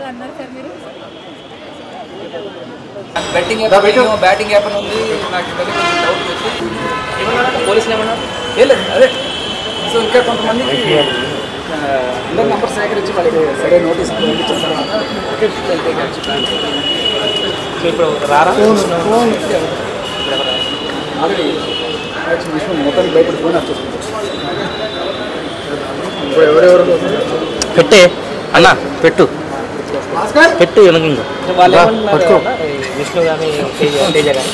కదా అన్నారు సార్ మీరు. బ్యాటింగ్ హ్యాపన్ ఉంది. నాకు కొంచెం డౌట్ వచ్చి పోలీసులు ఏమన్నా లేదు. అదే సో ఇంకా కొంతమందికి అందరు నెంబర్ సేకరించి వాళ్ళకి సరే నోటీస్ పంపించిన తర్వాత ఇప్పుడు రారా ఆల్రెడీ విషయం మొత్తానికి భయపడిపోయినా చూసుకుంటాం. ఇప్పుడు ఎవరెవరు పెట్టే అన్న పెట్టు పెట్టు వెనక ఇంకా విష్ణు కానీ తేజ కానీ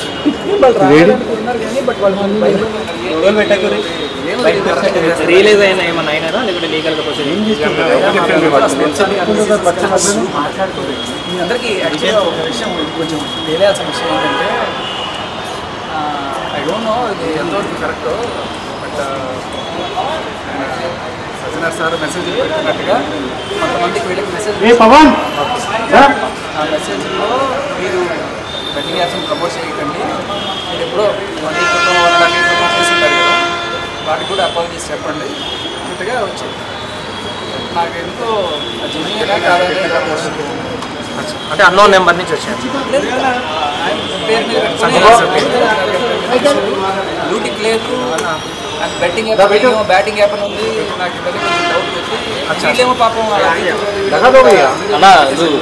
రియలైజ్ అయినా ఏమన్నా అయినా లేకపోతే లీగల్గా ప్రొసీడ్ మీ అందరికీ యాక్చువల్గా ఒక విషయం కొంచెం తెలియాల్సిన విషయం ఏంటంటే ఐ డోంట్ నో ఇది ఎంతవరకు correct. But Sajjanar sir message పెట్టినట్టుగా కొంతమందికి వీళ్ళకి మెసేజ్ ఆ మెసేజ్లో మీరు బెట్టింగ్ యాప్స్ని ప్రమోట్ చేయకండి, మీరు ఎప్పుడో 1 క్రితం చేసింటారు కదా, వాటికి కూడా అపాలజీస్ చెప్పండి అన్నట్టుగా వచ్చింది. నాకు ఎంతో జెన్యూన్గా కాదని అంటే అన్నోన్ నెంబర్ నుంచి వచ్చాను. పేరు మీద డ్యూటీ లేదు. నాకు బ్యాటింగ్ హ్యాపన్ ఉంది. నాకు కొంచెం డౌట్ వచ్చి వీళ్ళేమో పాపం అన్నా నువ్వు